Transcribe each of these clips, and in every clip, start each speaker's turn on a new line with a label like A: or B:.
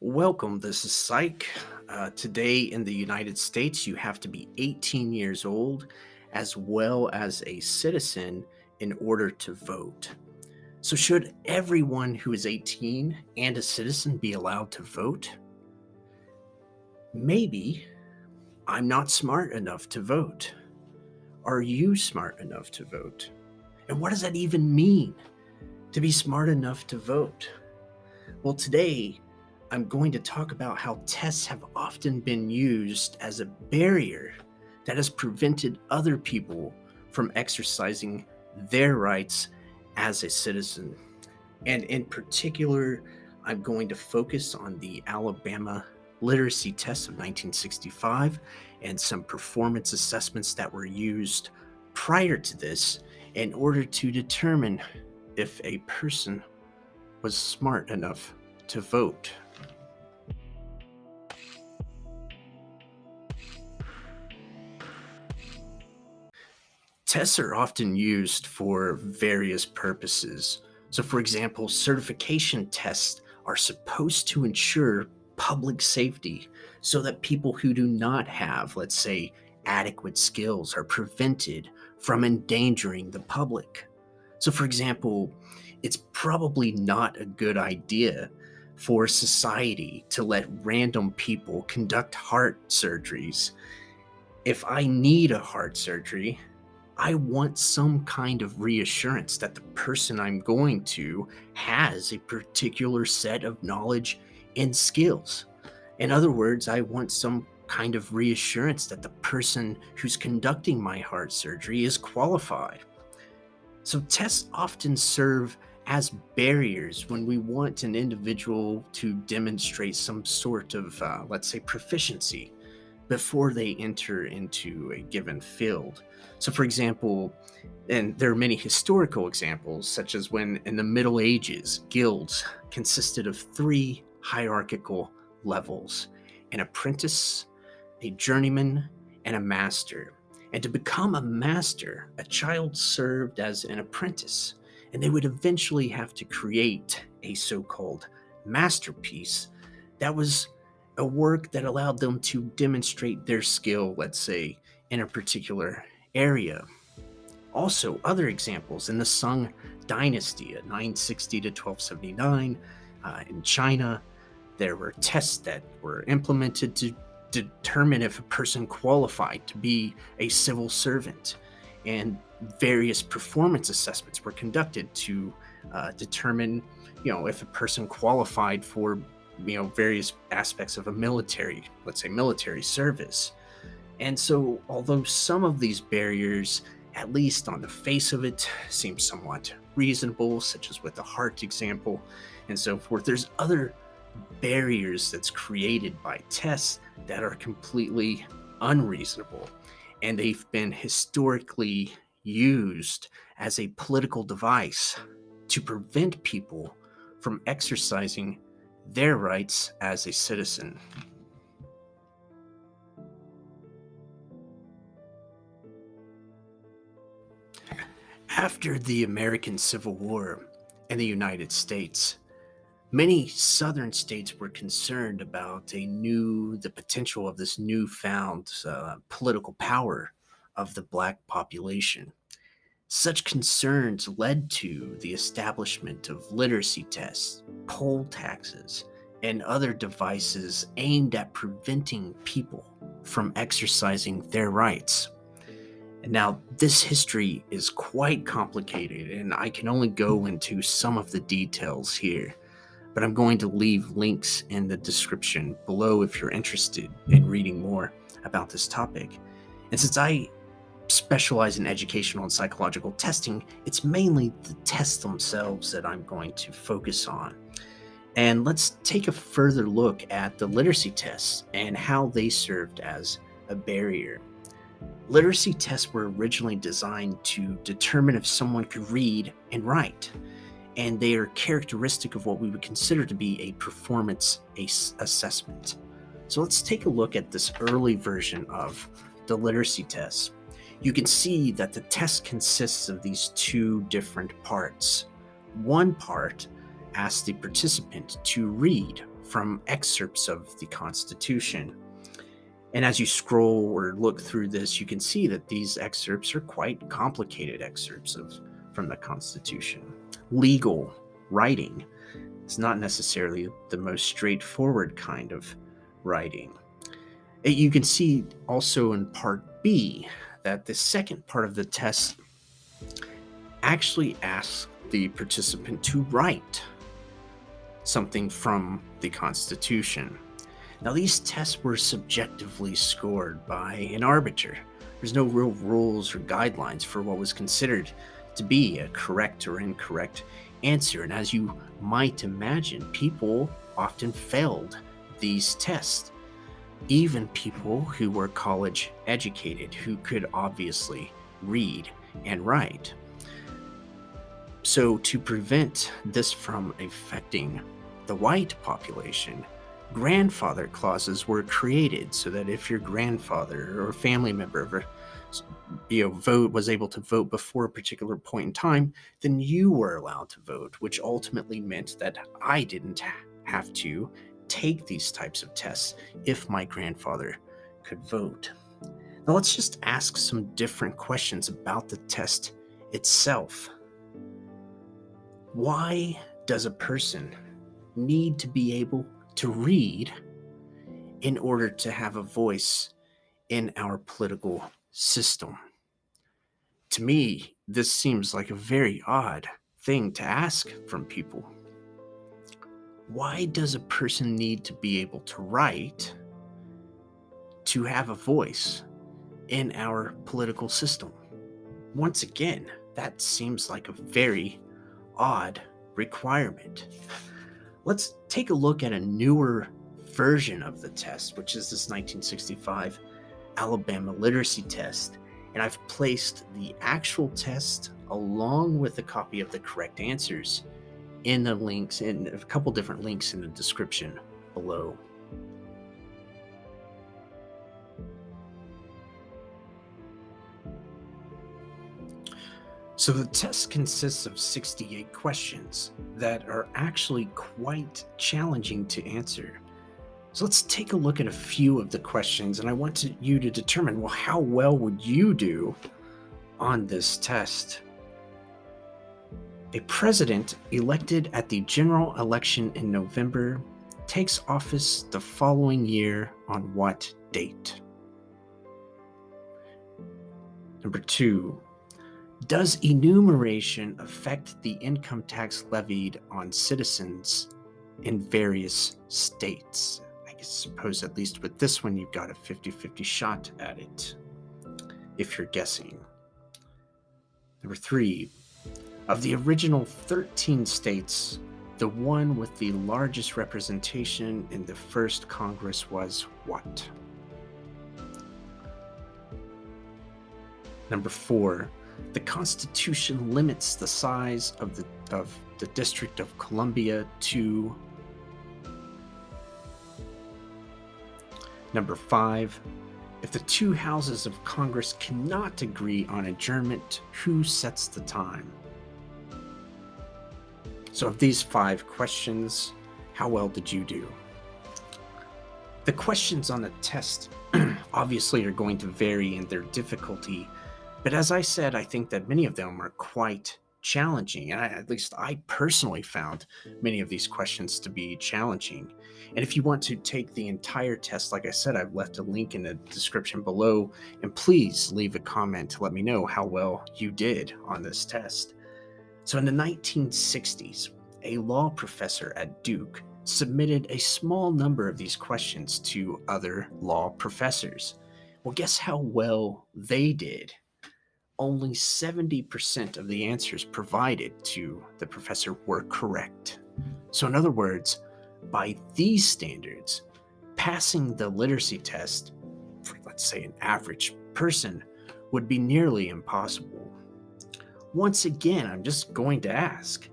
A: Welcome. This is Psych. Today in the United States, you have to be 18 years old as well as a citizen in order to vote. So, should everyone who is 18 and a citizen be allowed to vote? Maybe. I'm not smart enough to vote. Are you smart enough to vote? And what does that even mean to be smart enough to vote? Well, today I'm going to talk about how tests have often been used as a barrier that has prevented other people from exercising their rights as a citizen. And in particular, I'm going to focus on the Alabama literacy test of 1965 and some performance assessments that were used prior to this in order to determine if a person was smart enough to vote. Tests are often used for various purposes. So, for example, certification tests are supposed to ensure public safety so that people who do not have, let's say, adequate skills are prevented from endangering the public. So, for example, it's probably not a good idea for society to let random people conduct heart surgeries. If I need a heart surgery, I want some kind of reassurance that the person I'm going to has a particular set of knowledge and skills. In other words, I want some kind of reassurance that the person who's conducting my heart surgery is qualified. So, tests often serve as barriers when we want an individual to demonstrate some sort of, let's say, proficiency before they enter into a given field. So, for example, and there are many historical examples, such as when in the Middle Ages, guilds consisted of three hierarchical levels: an apprentice, a journeyman, and a master. And to become a master, a child served as an apprentice, and they would eventually have to create a so called masterpiece that was a work that allowed them to demonstrate their skill, let's say, in a particular area. Also, other examples in the Sung Dynasty at 960 to 1279 in China, there were tests that were implemented to determine if a person qualified to be a civil servant, and various performance assessments were conducted to determine, if a person qualified for, various aspects of a military, let's say, military service. And so, although some of these barriers, at least on the face of it, seem somewhat reasonable, such as with the heart example and so forth, there's other barriers that's created by tests that are completely unreasonable. And they've been historically used as a political device to prevent people from exercising their rights as a citizen. After the American Civil War in the United States, many southern states were concerned about the potential of this newfound political power of the black population. Such concerns led to the establishment of literacy tests, poll taxes, and other devices aimed at preventing people from exercising their rights. And now, this history is quite complicated, and I can only go into some of the details here, but I'm going to leave links in the description below if you're interested in reading more about this topic. And since I specialize in educational and psychological testing, it's mainly the tests themselves that I'm going to focus on. And let's take a further look at the literacy tests and how they served as a barrier. Literacy tests were originally designed to determine if someone could read and write, and they are characteristic of what we would consider to be a performance assessment. So let's take a look at this early version of the literacy tests. You can see that the test consists of these two different parts. One part asks the participant to read from excerpts of the Constitution. And as you scroll or look through this, you can see that these excerpts are quite complicated excerpts from the Constitution. Legal writing is not necessarily the most straightforward kind of writing. You can see also in Part B that the second part of the test actually asks the participant to write something from the Constitution. Now, these tests were subjectively scored by an arbiter. There's no real rules or guidelines for what was considered to be a correct or incorrect answer. And as you might imagine, people often failed these tests. Even people who were college educated, who could obviously read and write. So to prevent this from affecting the white population, grandfather clauses were created so that if your grandfather or family member was able to vote before a particular point in time, then you were allowed to vote, which ultimately meant that I didn't have to take these types of tests if my grandfather could vote. Now let's just ask some different questions about the test itself. Why does a person need to be able to read in order to have a voice in our political system? To me, this seems like a very odd thing to ask from people. Why does a person need to be able to write to have a voice in our political system? Once again, that seems like a very odd requirement. Let's take a look at a newer version of the test, which is this 1965 Alabama literacy test. And I've placed the actual test along with a copy of the correct answers in the links, in a couple different links in the description below. So the test consists of 68 questions that are actually quite challenging to answer. So let's take a look at a few of the questions, and I want you to determine, well, how well would you do on this test? A president elected at the general election in November takes office the following year on what date? Number 2, does enumeration affect the income tax levied on citizens in various states? I suppose at least with this one, you've got a 50-50 shot at it, if you're guessing. Number 3, of the original 13 states, the one with the largest representation in the first Congress was what? Number 4, the Constitution limits the size of the District of Columbia to. Number 5, if the two houses of Congress cannot agree on adjournment, who sets the time? So of these 5 questions, how well did you do? The questions on the test obviously are going to vary in their difficulty, but as I said, I think that many of them are quite challenging, and at least I personally found many of these questions to be challenging. And if you want to take the entire test, like I said, I've left a link in the description below, and please leave a comment to let me know how well you did on this test. So in the 1960s, a law professor at Duke submitted a small number of these questions to other law professors. Well, guess how well they did? Only 70% of the answers provided to the professor were correct. So in other words, by these standards, passing the literacy test for, let's say, an average person would be nearly impossible. Once again, I'm just going to ask,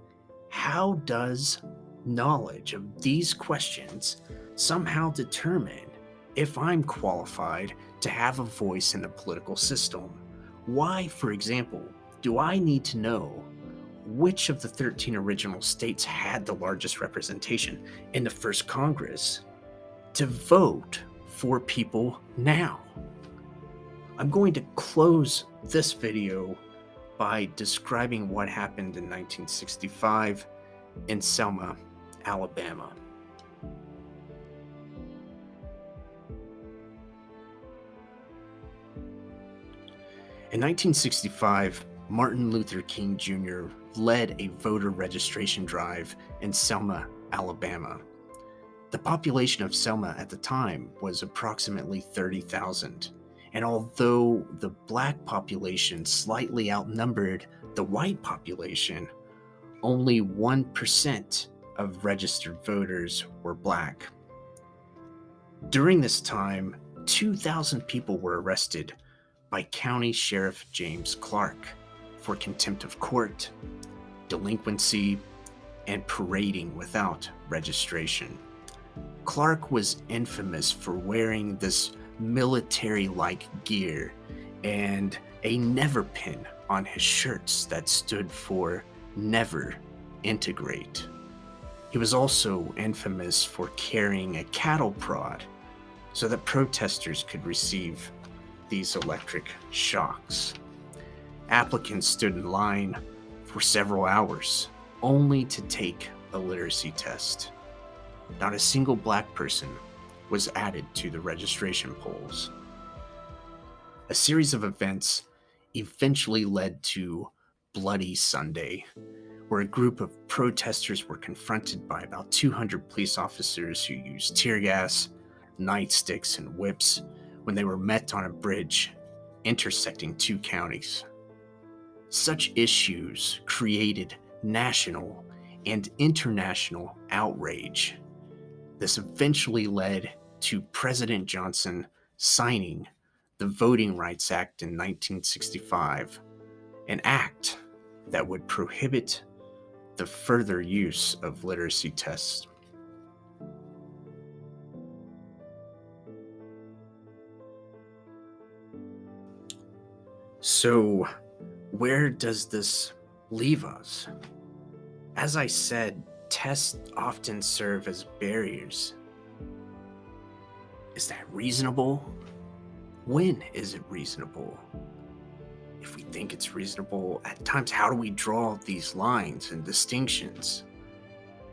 A: how does knowledge of these questions somehow determine if I'm qualified to have a voice in the political system? Why, for example, do I need to know which of the 13 original states had the largest representation in the first Congress to vote for people now. I'm going to close this video by describing what happened in 1965 in Selma, Alabama. In 1965, Martin Luther King Jr. led a voter registration drive in Selma, Alabama. The population of Selma at the time was approximately 30,000, and although the black population slightly outnumbered the white population, only 1% of registered voters were black. During this time, 2,000 people were arrested by County Sheriff James Clark for contempt of court, delinquency, and parading without registration. Clark was infamous for wearing this military-like gear and a never pin on his shirts that stood for never integrate. He was also infamous for carrying a cattle prod so that protesters could receive these electric shocks. Applicants stood in line for several hours only to take a literacy test. Not a single black person was added to the registration polls. A series of events eventually led to Bloody Sunday, where a group of protesters were confronted by about 200 police officers who used tear gas, nightsticks, and whips when they were met on a bridge intersecting two counties. Such issues created national and international outrage. This eventually led to President Johnson signing the Voting Rights Act in 1965, an act that would prohibit the further use of literacy tests. So, where does this leave us? As I said, tests often serve as barriers. Is that reasonable? When is it reasonable? If we think it's reasonable, at times, how do we draw these lines and distinctions?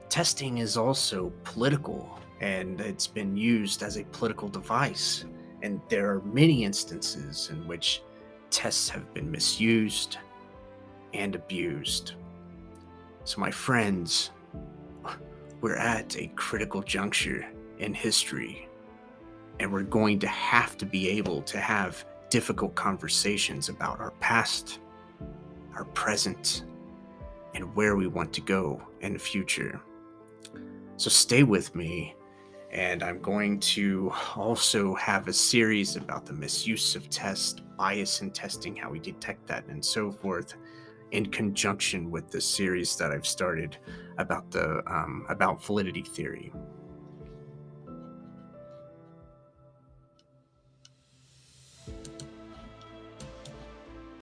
A: Testing is also political, and it's been used as a political device. And there are many instances in which tests have been misused and abused. So, my friends, we're at a critical juncture in history, and we're going to have to be able to have difficult conversations about our past, our present, and where we want to go in the future. So stay with me, and I'm going to also have a series about the misuse of tests, bias in testing, how we detect that, and so forth, in conjunction with the series that I've started about about validity theory.